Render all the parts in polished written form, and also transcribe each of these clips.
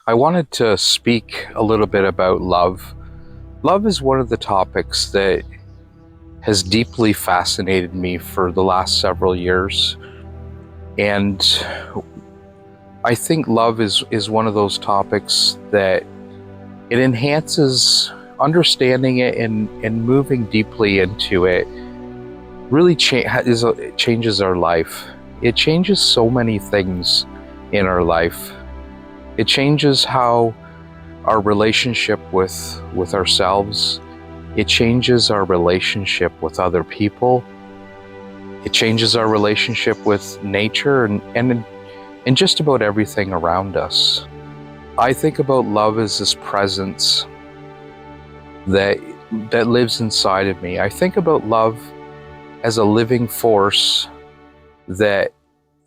I wanted to speak a little bit about love. Love is one of the topics that has deeply fascinated me for the last several years. And I think love is one of those topics that it enhances understanding it and moving deeply into it really changes our life. It changes so many things in our life. It changes how our relationship with ourselves. It changes our relationship with other people. It changes our relationship with nature and just about everything around us. I think about love as this presence that that lives inside of me. I think about love as a living force that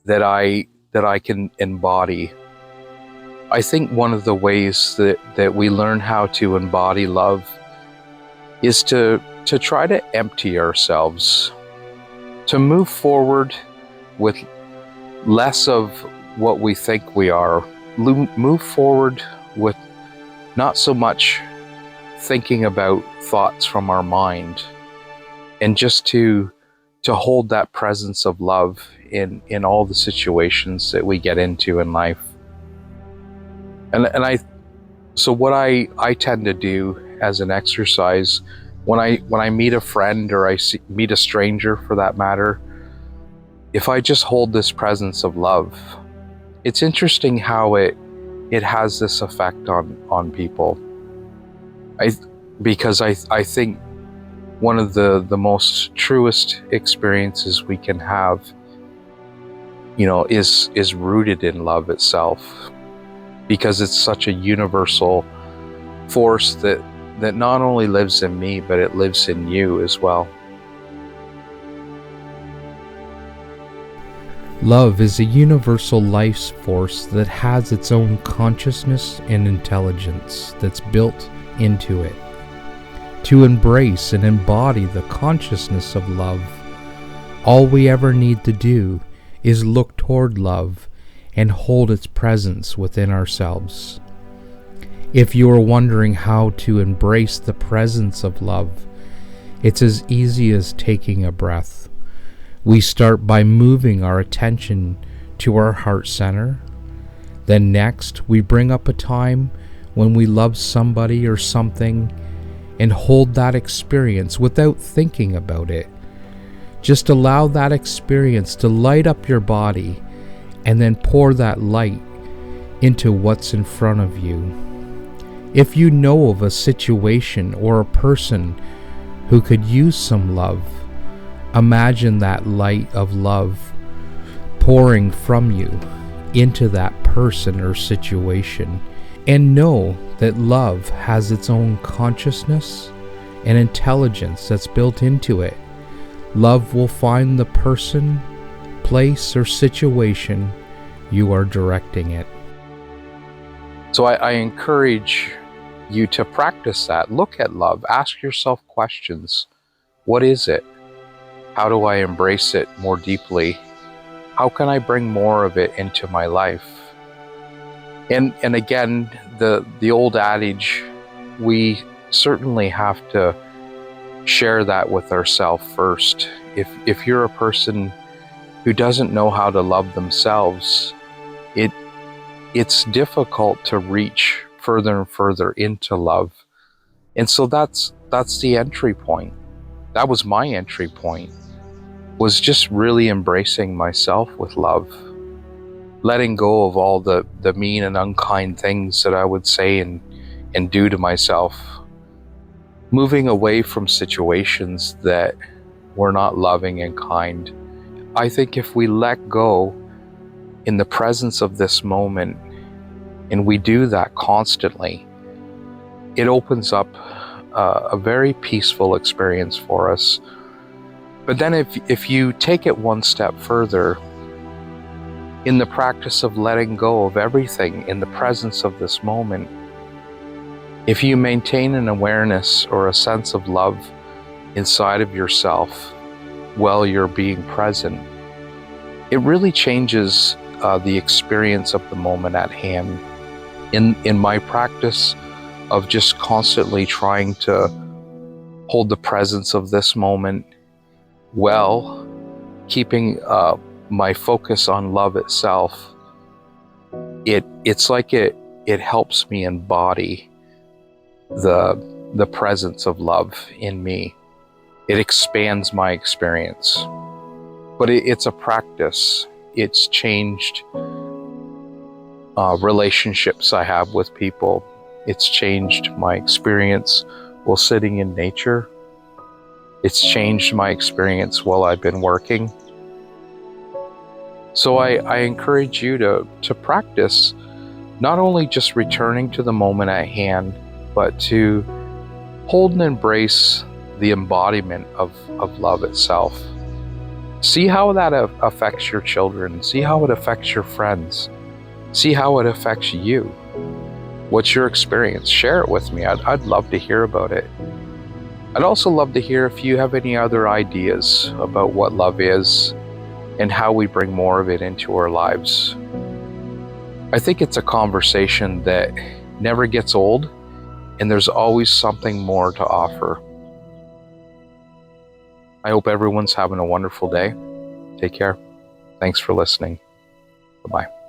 that I can embody. I think one of the ways that we learn how to embody love is to try to empty ourselves, to move forward with less of what we think we are, move forward with not so much thinking about thoughts from our mind, and just to hold that presence of love in all the situations that we get into in life. And I so what I tend to do as an exercise when I meet a friend or meet a stranger for that matter, if I just hold this presence of love, it's interesting how it has this effect on people. I because I think one of the most truest experiences we can have, is rooted in love itself, because it's such a universal force that not only lives in me, but it lives in you as well. Love is a universal life force that has its own consciousness and intelligence that's built into it. To embrace and embody the consciousness of love, all we ever need to do is look toward love and hold its presence within ourselves. If you are wondering how to embrace the presence of love, it's as easy as taking a breath. We start by moving our attention to our heart center. Then next, we bring up a time when we love somebody or something and hold that experience without thinking about it. Just allow that experience to light up your body and then pour that light into what's in front of you. If you know of a situation or a person who could use some love, imagine that light of love pouring from you into that person or situation, and know that love has its own consciousness and intelligence that's built into it. Love will find the person, place, or situation you are directing it. So I encourage you to practice that. Look at love. Ask yourself questions. What is it? How do I embrace it more deeply? How can I bring more of it into my life? And again, the old adage, we certainly have to share that with ourselves first. If you're a person who doesn't know how to love themselves, it's difficult to reach further and further into love. And so that's the entry point. That was my entry point, was just really embracing myself with love, letting go of all the mean and unkind things that I would say and do to myself, moving away from situations that were not loving and kind. I think if we let go in the presence of this moment, and we do that constantly, it opens up a very peaceful experience for us. But then if you take it one step further, in the practice of letting go of everything in the presence of this moment, if you maintain an awareness or a sense of love inside of yourself while you're being present, it really changes the experience of the moment at hand. In my practice of just constantly trying to hold the presence of this moment well, keeping my focus on love itself, it's like it helps me embody the presence of love in me. It expands my experience. But it's a practice. It's changed relationships I have with people. It's changed my experience while sitting in nature. It's changed my experience while I've been working. So I encourage you to practice not only just returning to the moment at hand, but to hold and embrace the embodiment of love itself. See how that affects your children. See how it affects your friends. See how it affects you. What's your experience? Share it with me. I'd love to hear about it. I'd also love to hear if you have any other ideas about what love is and how we bring more of it into our lives. I think it's a conversation that never gets old, and there's always something more to offer. I hope everyone's having a wonderful day. Take care. Thanks for listening. Bye-bye.